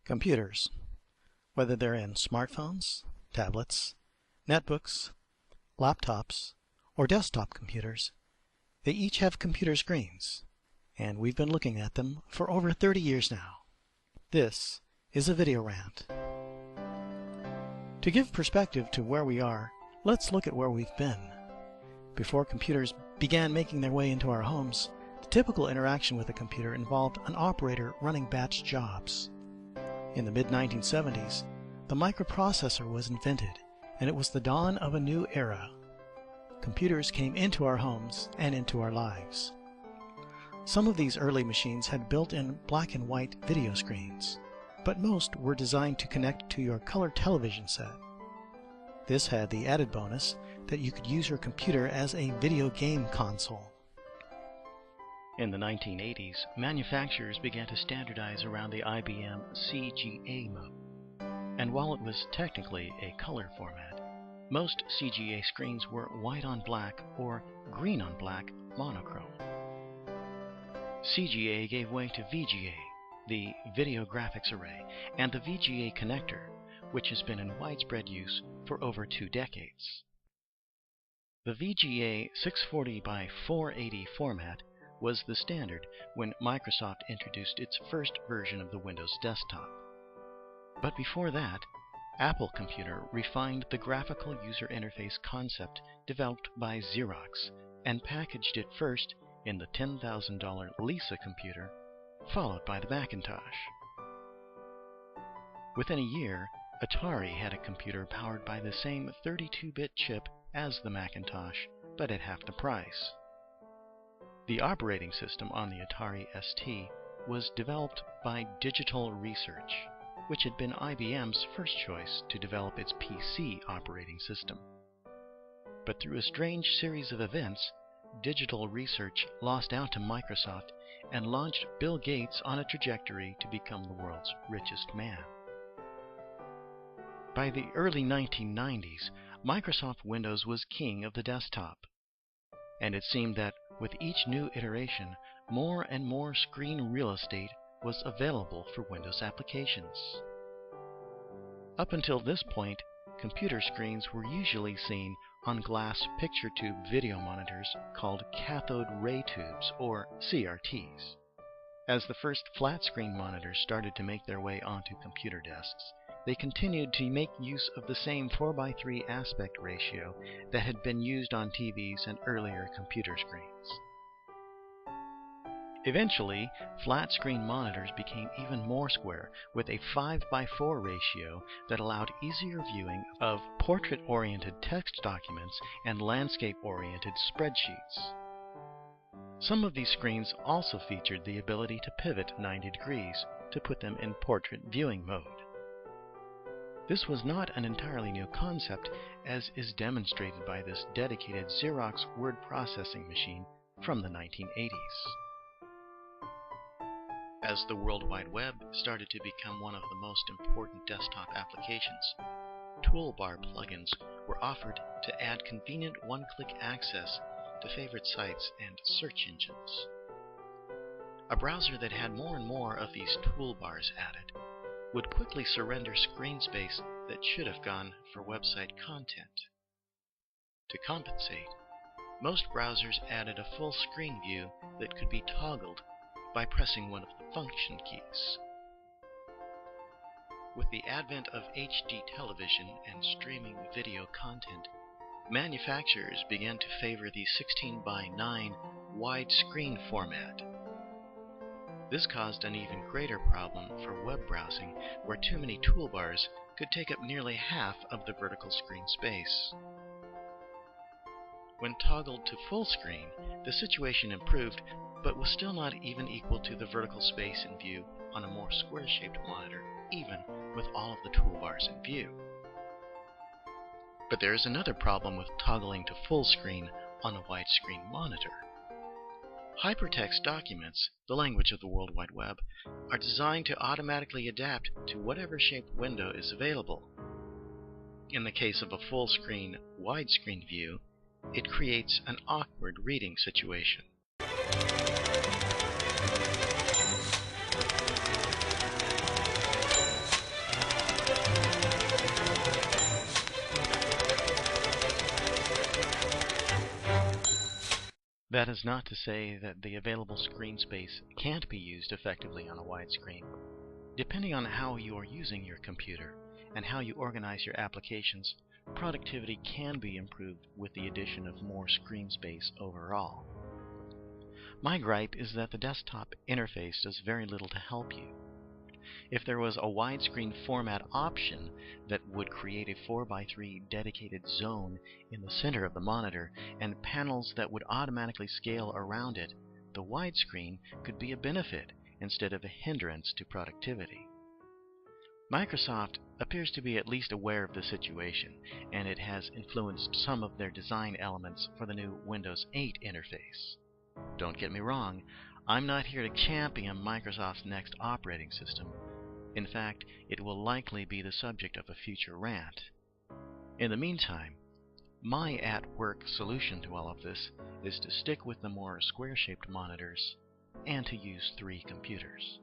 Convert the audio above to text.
Computers, whether they're in smartphones, tablets, netbooks, laptops, or desktop computers, they each have computer screens, and we've been looking at them for over 30 years now. This is a video rant. To give perspective to where we are, let's look at where we've been. Before computers began making their way into our homes, the typical interaction with a computer involved an operator running batch jobs. In the mid-1970s, the microprocessor was invented, and it was the dawn of a new era. Computers came into our homes and into our lives. Some of these early machines had built-in black and white video screens, but most were designed to connect to your color television set. This had the added bonus that you could use your computer as a video game console. In the 1980s, manufacturers began to standardize around the IBM CGA mode. And while it was technically a color format, most CGA screens were white on black or green on black monochrome. CGA gave way to VGA, the Video Graphics Array, and the VGA connector, which has been in widespread use for over 2 decades. The VGA 640 by 480 format was the standard when Microsoft introduced its first version of the Windows desktop. But before that, Apple Computer refined the graphical user interface concept developed by Xerox and packaged it first in the $10,000 Lisa computer, followed by the Macintosh. Within a year, Atari had a computer powered by the same 32-bit chip as the Macintosh, but at half the price. The operating system on the Atari ST was developed by Digital Research, which had been IBM's first choice to develop its PC operating system. But through a strange series of events, Digital Research lost out to Microsoft and launched Bill Gates on a trajectory to become the world's richest man. By the early 1990s, Microsoft Windows was king of the desktop, and it seemed that with each new iteration, more and more screen real estate was available for Windows applications. Up until this point, computer screens were usually seen on glass picture tube video monitors called cathode ray tubes, or CRTs. As the first flat-screen monitors started to make their way onto computer desks, they continued to make use of the same 4:3 aspect ratio that had been used on TVs and earlier computer screens. Eventually, flat-screen monitors became even more square, with a 5:4 ratio that allowed easier viewing of portrait-oriented text documents and landscape-oriented spreadsheets. Some of these screens also featured the ability to pivot 90 degrees to put them in portrait viewing mode. This was not an entirely new concept, as is demonstrated by this dedicated Xerox word processing machine from the 1980s. As the World Wide Web started to become one of the most important desktop applications, toolbar plugins were offered to add convenient one-click access to favorite sites and search engines. A browser that had more and more of these toolbars added would quickly surrender screen space that should have gone for website content. To compensate, most browsers added a full screen view that could be toggled by pressing one of the function keys. With the advent of HD television and streaming video content, manufacturers began to favor the 16:9 widescreen format. This caused an even greater problem for web browsing, where too many toolbars could take up nearly half of the vertical screen space. When toggled to full screen, the situation improved, but was still not even equal to the vertical space in view on a more square-shaped monitor, even with all of the toolbars in view. But there is another problem with toggling to full screen on a widescreen monitor. Hypertext documents, the language of the World Wide Web, are designed to automatically adapt to whatever shaped window is available. In the case of a full-screen, widescreen view, it creates an awkward reading situation. That is not to say that the available screen space can't be used effectively on a widescreen. Depending on how you are using your computer and how you organize your applications, productivity can be improved with the addition of more screen space overall. My gripe is that the desktop interface does very little to help you. If there was a widescreen format option that would create a 4:3 dedicated zone in the center of the monitor and panels that would automatically scale around it, the widescreen could be a benefit instead of a hindrance to productivity. Microsoft appears to be at least aware of the situation, and it has influenced some of their design elements for the new Windows 8 interface. Don't get me wrong, I'm not here to champion Microsoft's next operating system. In fact, it will likely be the subject of a future rant. In the meantime, my at-work solution to all of this is to stick with the more square-shaped monitors and to use 3 computers.